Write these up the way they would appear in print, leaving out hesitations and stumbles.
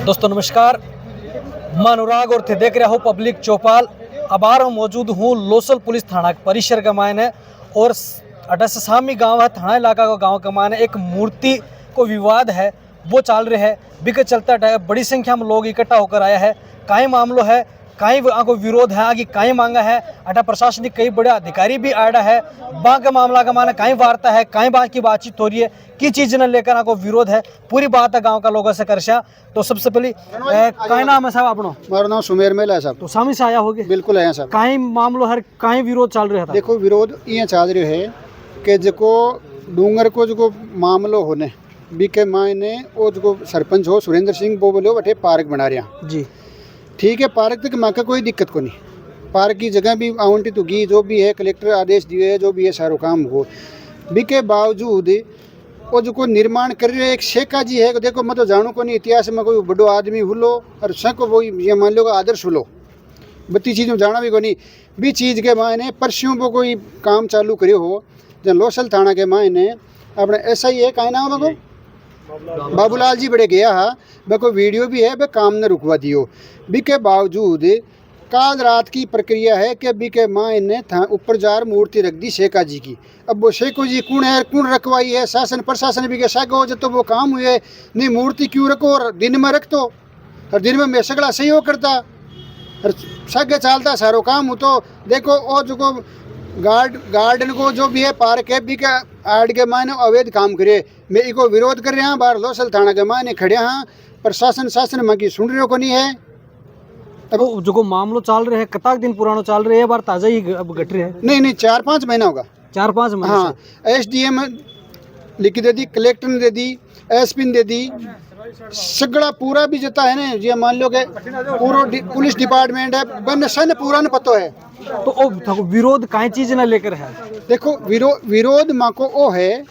दोस्तों नमस्कार, मैं अनुराग और थे देख रहा हूँ पब्लिक चौपाल। अब आ रहा मौजूद हूँ लोसल पुलिस थाना परिसर का मायने और अटसामी गांव है, थाना इलाका का गांव का मायने एक मूर्ति को विवाद है वो चल रहा है। बिके चलता बड़ी संख्या में लोग इकट्ठा होकर आया है। काई मामलो है, काई को विरोध है, आगे काई मांगा है। अटा प्रशासनिक कई बड़े अधिकारी भी आया है। बाँ का मामला का माना काई वार्ता है, काई बाँ की बातचीत हो रही है, की चीज न लेकर आपको विरोध है। पूरी बात है गांव का लोगों से करशा। तो सबसे पहले काई नाम है साहब अपनो? मारा नाम सुमेर मेला है साहब। तो सामी से आया होगे? बिल्कुल आया साहब। काई मामलो हर काई विरोध चल रहा था? देखो विरोध ये चल रहा है कि जो डूंगर को जो मामलो होने बीके मायने वो जो सरपंच हो सुरेंद्र सिंह वो बोले बटे पार्क बना रहा जी। ठीक है, पार्क तक माँ का कोई दिक्कत को नहीं। पार्क की जगह भी आवंटित होगी, जो भी है कलेक्टर आदेश दिए है, जो भी है सारो काम हो। बीके बावजूद वो जो निर्माण कर रहे एक शेखा जी है। देखो मैं तो जानू को नहीं इतिहास में कोई बड़ो आदमी हुलो और सको वो ये मान लो आदर्श हुलो बत्ती चीज़ में जाना भी को नहीं भी चीज़ के मायने परस्यों को कोई काम चालू करे हो। जब लोसल थाना के मायने अपने ऐसा ही है काहे नाम को बाबूलाल जी बड़े गया है, वह कोई वीडियो भी है, वह काम न रुकवा दियो। बी के बावजूद काल रात की प्रक्रिया है कि बी के माँ ने ऊपर जार मूर्ति रख दी शेखा जी की। अब वो शेखो जी कौन है, कौन रखवाई है? शासन प्रशासन भी के सागो जब तो वो काम हुए नहीं मूर्ति क्यों रखो और दिन में रख दो और दिन में मैं सगड़ा सहयोग करता और सगे चलता सारो काम हो। तो देखो वो जो गार्डन को जो भी है पार्क है बी के आड़ के मायने अवैध काम करे। मैं इको विरोध कर रहा बाहर लोसल थाना के मायने खड़े हाँ। प्रशासन शासन में की सुन रहे को नहीं है। अब जो मामलो चल रहा है कताक दिन पुरानो चल रहा है, बार ताजा ही अब घट रहा है? नहीं 4-5 महीना होगा। 4-5 महीने? हाँ, SDM लिख दे दी, कलेक्टर ने दे दी, SP ने दे दी, सगड़ा पूरा भी जता है ना ये मान लो के पूरा पुलिस डिपार्टमेंट है बन सन पूरा न पतो है। तो ओ विरोध काई चीज ना लेकर है? देखो विरोध माँ को वो है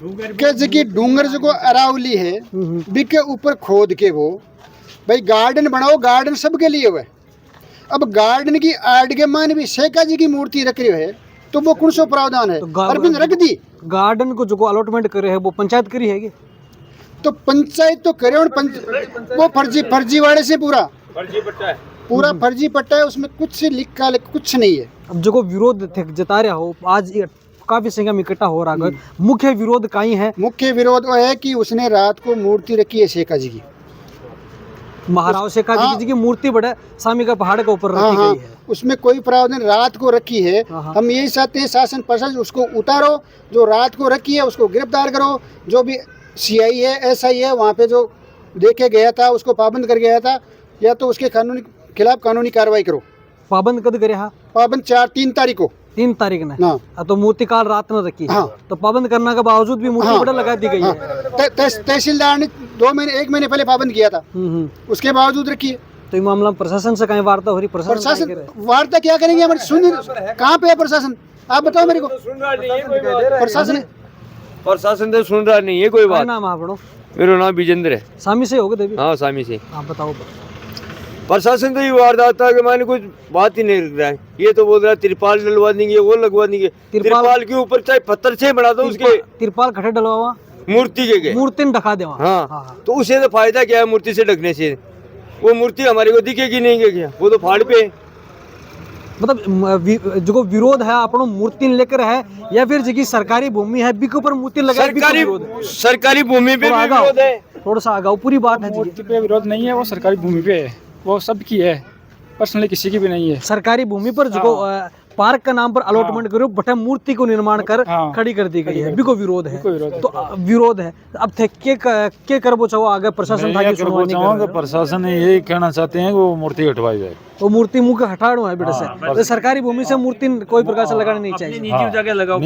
कि जगह डूंगर जो अरावली है बिके ऊपर खोद के वो भाई गार्डन बनाओ, गार्डन सबके लिए हुआ है। अब गार्डन की आड़ के मान भी शेखा जी की मूर्ति रख रही है तो वो कौन सा प्रावधान है? अरविंद रख दी। गार्डन को जो अलॉटमेंट करे है वो पंचायत करी है? तो पंचायत तो करे और वो फर्जी वाले से पूरा फर्जी पट्टा है, उसमें कुछ लिखा कुछ नहीं है। अब जो विरोध जता रहा हो आज काफी संख्या में इकट्ठा हो रहा है, मुख्य विरोध काई है? मुख्य विरोध वो है कि उसने रात को मूर्ति रखी है शेखा जी की, महाराव शेखा जी की मूर्ति बड़ा सामी का पहाड़ के ऊपर रखी गई है। उसमें कोई प्रावधान रात को रखी है। हम यही चाहते हैं शासन प्रशासन उसको उतारो, जो रात को रखी है उसको गिरफ्तार करो। जो भी CI है SI है वहाँ पे जो देखे गया था उसको पाबंद कर गया था, या तो उसके खिलाफ कानूनी कार्रवाई करो। पाबंद कद करे? हाँ पाबंद 3 तारीख को। 3 तारीख ने तो मूर्ति काल रात में रखी। हाँ। तो पाबंद करने के बावजूद भी मूर्ति बड़ा लगा दी गई है। तहसीलदार ने 1 महीने पहले पाबंद किया था, उसके बावजूद रखी है। तो ये मामला प्रशासन से कहीं वार्ता हो रही? प्रशासन वार्ता क्या करेंगे? हमारे सुन कहाँ पे है प्रशासन? आप बताओ मेरे को। प्रशासन तो सुन रहा नहीं है कोई बात। नाम आप? मेरा नाम विजेंद्र है। सामी से होगे देवी? हाँ सामी से। आप बताओ। प्रशासन तो ये वारदात था कि मैंने कुछ बात ही नहीं रख रहा है। ये तो बोल रहा है तिरपाल डलवा देंगे, वो लगवा देंगे। तिरपाल के ऊपर चाहे पत्थर से बना दो, उसके तिरपाल खड़े डलवा मूर्ति ने ढका दे। हाँ। तो उसे तो फायदा क्या है मूर्ति से ढकने से? वो मूर्ति हमारे को दिखेगी नहीं क्या? वो तो फाड़ पे। मतलब जो विरोध है अपनो मूर्ति लेकर है या फिर जो सरकारी भूमि है बिक ऊपर मूर्ति लगा? सरकारी भूमि पे विरोध है। थोड़ा सा आगा पूरी बात है। मूर्ति पे विरोध नहीं है, वो सरकारी भूमि पे है, वो सबकी है, पर्सनली किसी की भी नहीं है। सरकारी भूमि पर जो पार्क का नाम पर अलॉटमेंट करो बटे मूर्ति को निर्माण कर खड़ी कर दी गई है, बिको विरोध है। तो विरोध है। अब थे के करबो चाहो आगे प्रशासन था कि सुनवाई नहीं कर? प्रशासन यही कहना चाहते हैं कि वो मूर्ति हटवाई जाए। वो मूर्ति मुंह का हटाड़ो है बेटा से। तो सरकारी भूमि से मूर्ति कोई प्रकार से लगाना नहीं चाहिए। निजी जगह लगाओ,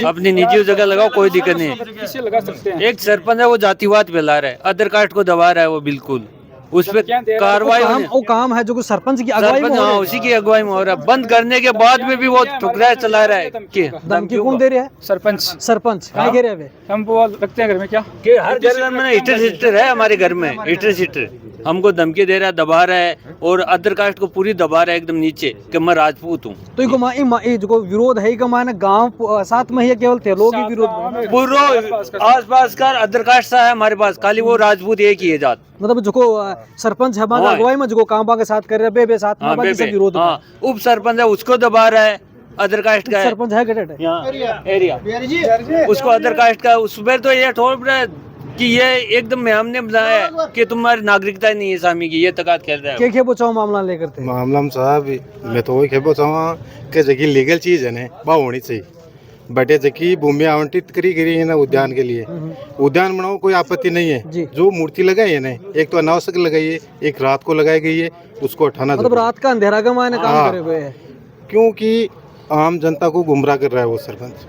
अपनी निजी जगह लगाओ, कोई दिक्कत नहीं। किसी लगा सकते हैं। एक सरपंच है वो जातिवाद फैला रहा है, अदर कास्ट को दबा रहा है वो। बिल्कुल उस पर कार्रवाई होनी- वो काम है जो कि सरपंच की अगुवाई में सरपंच हो रहा हाँ है। उसी की अगुवाई में हो रहा है। बंद करने के बाद में भी वो ठुकराए चला रहा है कि धमकी कौन दे रहा है? सरपंच सरपंच क्या कह रहे हैं वे? हम वो रखते हैं घर में क्या कि हर घर में हीटर सीटर है, हमारे घर में हीटर सीटर हमको धमकी दे रहा है, दबा रहा है और अदर कास्ट को पूरी दबा रहा है एकदम नीचे कि मैं राजपूत हूँ। तो ये जो विरोध है ये माने गांव साथ में ही है, केवल थे लोग ही विरोध में? पूरा आस-पास का अदर कास्ट सा है हमारे पास, खाली वो राजपूत एक ही है जात। मतलब जो सरपंच है हमारा हाँ। अगुवाई में जो काम के साथ कर रहे हैं बे साथ में हाँ, बाकी सब बेबे, विरोध में। हाँ, उप सरपंच है उसको दबा रहा है, अदर कास्ट का है सरपंच है गठेट है। यहाँ एरिया उसको अदर कास्ट का, उस पर तो ये ठोक रहा है कि ये एकदम में हमने बताया है कि तुम्हारी नागरिकता नहीं है सामी की, ये तकात खेल रहा है। क्या बचाओ मामला लेकर थे? मामला में साहब मैं तो वही खेबो चाहूँ कि जकी लीगल चीज़ है ना वो होनी चाहिए। बटे जकी भूमि आवंटित करी गई है ना उद्यान के लिए, उद्यान बनाओ कोई आपत्ति नहीं जी। है। जो मूर्ति लगाई है ना, एक तो अनावश्यक लगाई है, एक रात को लगाई गई है, उसको हटाना मतलब रात का अंधेरा का मायने काम हाँ। करे हुए है। क्योंकि आम जनता को गुमराह कर रहा है वो सरपंच।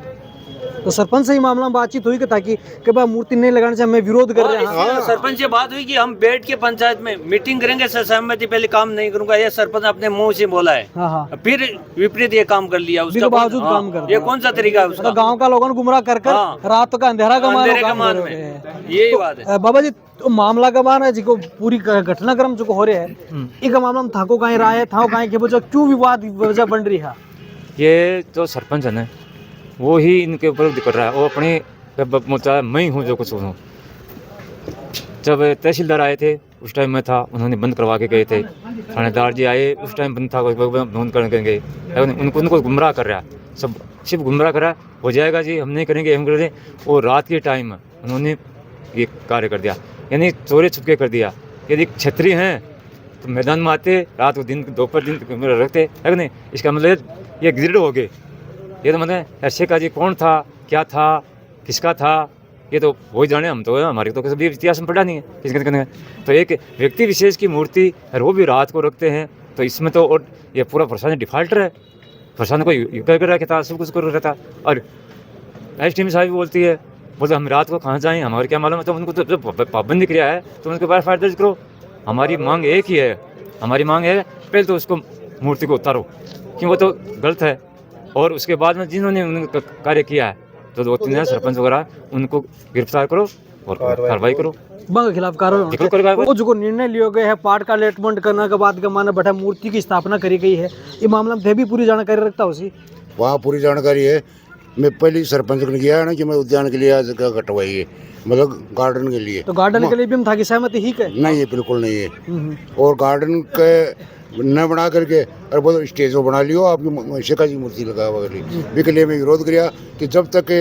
तो सरपंच से ही मामला में बातचीत हुई कि ताकि कि भाई मूर्ति नहीं लगाने से हमें विरोध कर रहे हैं। हाँ, सरपंच से बात हुई कि हम बैठ के पंचायत में मीटिंग करेंगे, सहमति पहले काम नहीं करूंगा, ये सरपंच अपने मुंह से बोला है। हाँ हाँ फिर विपरीत ये काम कर लिया उसका इसके बावजूद हाँ, काम कर ये दिया। कौन सा तरीका है उसका? मतलब गांव का लोगों ने गुमराह कर हाँ। रात का अंधेरा का मानो अंधेरे का काम मान कर में रहे हैं। यही बात है। बाबा जी तो मामला का मान है जिको पूरी घटनाक्रम जो हो रहे है एक मामला में थाको कहीं रहा है थाको कहीं के बच्चों क्यों विवाद वजह बन रही है? ये जो सरपंच है ना वो ही इनके ऊपर कर रहा है। वो अपने मैं ही हूँ जो कुछ हूँ। जब तहसीलदार आए थे उस टाइम में था, उन्होंने बंद करवा के गए थे। थानेदार जी आए उस टाइम बंद था, बंद कर गए। उनको गुमराह कर रहा है, सब सिर्फ गुमराह कर रहा है। हो जाएगा जी, हम नहीं करेंगे, हम कर रहे। और रात के टाइम उन्होंने ये कार्य कर दिया, यानी चोरी छुपके कर दिया। यदि क्षत्रिय हैं तो मैदान में आते, रात को दिन दोपहर दिन रखते है नहीं। इसका मतलब ये गिरड हो गए। ये तो मतलब ऐसे का जी कौन था, क्या था, किसका था, ये तो वही जाने। हम तो हमारे तो कभी इतिहास में पढ़ा नहीं है किसके करने। तो एक व्यक्ति विशेष की मूर्ति और वो भी रात को रखते हैं, तो इसमें तो और ये पूरा प्रशासन डिफाल्टर है। प्रशासन को कर रखा था, सब कुछ कर रखा था। और एसडीएम साहब भी बोलती है, बोलते हम रात को कहाँ जाएँ, हमारे क्या मालूम है। तो उनको तो पाबंदी किया है तो उनके बारे फायर दर्ज करो। हमारी मांग एक ही है, हमारी मांग है पहले तो उसको मूर्ति को उतारो, क्योंकि वो तो गलत है। और उसके बाद में जिन्होंने कार्य किया है तो 2-3 सरपंच वगैरह उनको गिरफ्तार करो और कार्रवाई करो। बंग के खिलाफ कार्रवाई। वो जो निर्णय लिए गए हैं पार्ट का अलेटमेंट करने के बाद का माना बैठा मूर्ति की स्थापना करी गई है, ये मामला में भी पूरी जानकारी रखता उसी वहाँ पूरी जानकारी है। मैं पहले सरपंच ने किया है ना कि मैं उद्यान के लिए आज जगह कटवाई है, मतलब गार्डन के लिए। तो गार्डन के लिए भी हम था कि सहमति ही है? नहीं है, बिल्कुल नहीं है। और गार्डन के न बना करके और बोलो स्टेज बना लियो, आपकी शेखा जी मूर्ति लगा भी के लिए मैं विरोध किया कि जब तक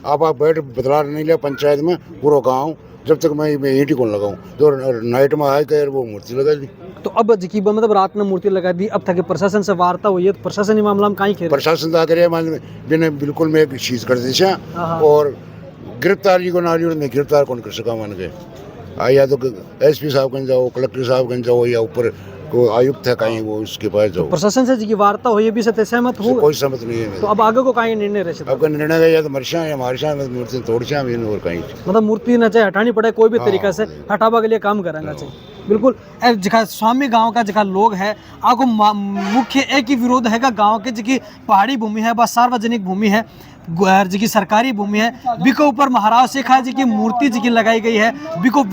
आप बैठ बदला नहीं लिया पंचायत में पूरा गाँव, जब तक मैं ईंटी कौन लगाऊँ। तो नाइट में आए कर वो मूर्ति लगा दी। तो अब जी मतलब रात में मूर्ति लगा दी, अब तक प्रशासन से वार्ता हुई है तो प्रशासन ही मामला में कहीं खेल प्रशासन तो आकर मैंने बिल्कुल मैं एक चीज़ कर दी और गिरफ्तारी को ना लियो, मैं गिरफ्तार कौन कर सका मान के। या तो एसपी साहब कहीं जाओ, कलेक्टर साहब कहीं जाओ, या ऊपर को आयुक्त है कहीं वो उसके पास जाओ। प्रशासन से जी वार्ता हुई भी से सहमत हो? कोई सहमत नहीं है। तो अब आगे को कहीं निर्णय रहे? अब निर्णय गया या तो मरशा या मारशा मूर्ति तोड़शा और कहीं मतलब मूर्ति न चाहे हटानी पड़े, कोई भी तरीका से हटावा के लिए काम कराना चाहिए। बिल्कुल जिका स्वामी गांव का जिका लोग है आपको मुख्य एक ही विरोध है गांव के जी पहाड़ी भूमि है, बस सार्वजनिक भूमि है, जी की सरकारी भूमि है, बिको ऊपर महाराज शेखा जी की मूर्ति जी की लगाई गई है। बिको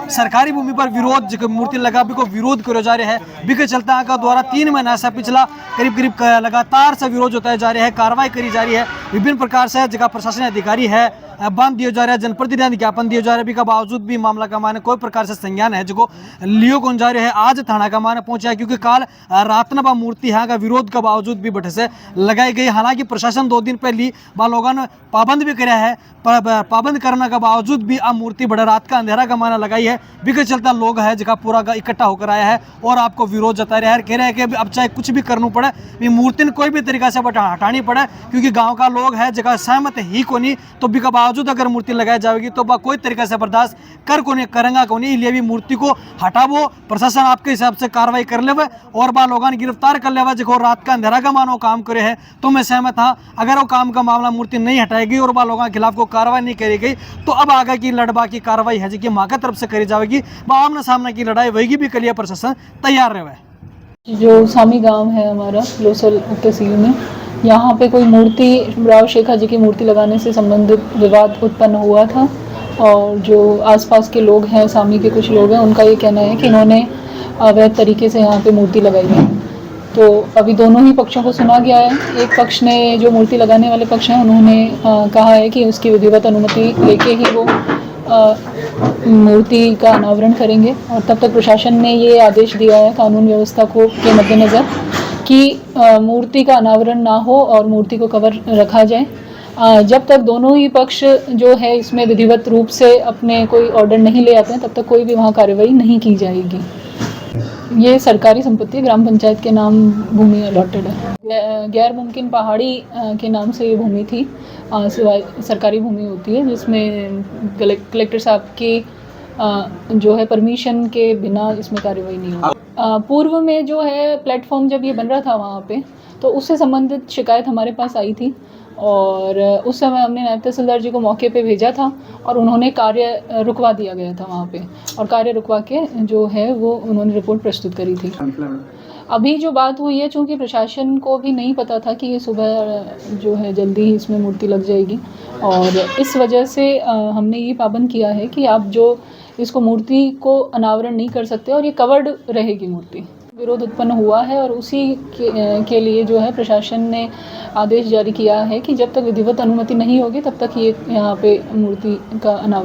सरकारी भूमि पर विरोध जी की मूर्ति लगा बिको विरोध करो जा रहे हैं। बिके चलता का द्वारा 3 महीना से पिछला करीब लगातार से विरोध होता जा रहा है, कार्रवाई करी जा रही है। विभिन्न प्रकार से जगह प्रशासनिक अधिकारी है बंद दिए जा रहे हैं, जनप्रतिनिधि ज्ञापन दिए जा रहे हैं, के बावजूद भी मामला का माने कोई प्रकार से संज्ञान है जो लियो कौन जा रहे हैं। आज थाना का माने पहुंचा है क्योंकि काल रात न मूर्ति यहाँ का विरोध के बावजूद भी बटे से लगाई गई। हालांकि प्रशासन 2 दिन पहले लोगों ने पाबंद भी कराया है, पाबंद करने के बावजूद भी अब मूर्ति बड़े रात का अंधेरा का माना लगाई है। बिके चलता लोग है जगह पूरा इकट्ठा होकर आया है और आपको विरोध जता रहा है, कह रहे हैं कि अब चाहे कुछ भी करना पड़े, ये मूर्ति कोई भी तरीका से हटानी पड़े क्योंकि गाँव का लोग है जगह सहमत ही को नहीं। तो बिका बावजूद अगर मूर्ति लगाई जाएगी तो वह कोई तरीके से बर्दाश्त कर को नहीं करेंगे को नहीं, इसलिए भी मूर्ति को हटावो, प्रशासन आपके हिसाब से कार्रवाई कर लेवे और बा लोगों ने गिरफ्तार कर लेवा जो रात का अंधेरा का मानो काम करे है। तो मैं सहमत हाँ, अगर वो काम का मामला मूर्ति नहीं हटाएगी और बा लोगों के खिलाफ को कार्रवाई नहीं करी गई तो अब आगे की लड़बा की कार्रवाई है जी माँ की तरफ से करी जाएगी, आमने सामने की लड़ाई वही भी के लिए प्रशासन तैयार रहे। जो सामी गांव है हमारा लोसल तहसील में, यहाँ पे कोई मूर्ति राव शेखा जी की मूर्ति लगाने से संबंधित विवाद उत्पन्न हुआ था और जो आसपास के लोग हैं, सामी के कुछ लोग हैं, उनका ये कहना है कि इन्होंने अवैध तरीके से यहाँ पे मूर्ति लगाई है। तो अभी दोनों ही पक्षों को सुना गया है। एक पक्ष ने, जो मूर्ति लगाने वाले पक्ष हैं, उन्होंने कहा है कि उसकी विधिवत अनुमति लेके ही वो मूर्ति का अनावरण करेंगे और तब तक प्रशासन ने ये आदेश दिया है कानून व्यवस्था को के मद्देनज़र कि मूर्ति का अनावरण ना हो और मूर्ति को कवर रखा जाए। जब तक दोनों ही पक्ष जो है इसमें विधिवत रूप से अपने कोई ऑर्डर नहीं ले आते हैं तब तक कोई भी वहाँ कार्रवाई नहीं की जाएगी। ये सरकारी संपत्ति ग्राम पंचायत के नाम भूमि अलॉटेड है। गैर मुमकिन पहाड़ी के नाम से ये भूमि थी, सरकारी भूमि होती है जिसमें कलेक्टर साहब की जो है परमिशन के बिना इसमें कार्रवाई नहीं होगी। पूर्व में जो है प्लेटफॉर्म जब ये बन रहा था वहाँ पे, तो उससे संबंधित शिकायत हमारे पास आई थी और उस समय हमने नायब तहसीलदार जी को मौके पे भेजा था और उन्होंने कार्य रुकवा दिया गया था वहाँ पे, और कार्य रुकवा के जो है वो उन्होंने रिपोर्ट प्रस्तुत करी थी। अभी जो बात हुई है, चूँकि प्रशासन को भी नहीं पता था कि ये सुबह जो है जल्दी ही इसमें मूर्ति लग जाएगी और इस वजह से हमने ये पाबंद किया है कि आप जो इसको मूर्ति को अनावरण नहीं कर सकते और ये कवर्ड रहेगी मूर्ति। विरोध उत्पन्न हुआ है और उसी के लिए जो है प्रशासन ने आदेश जारी किया है कि जब तक विधिवत अनुमति नहीं होगी तब तक ये यहाँ पे मूर्ति का अनावरण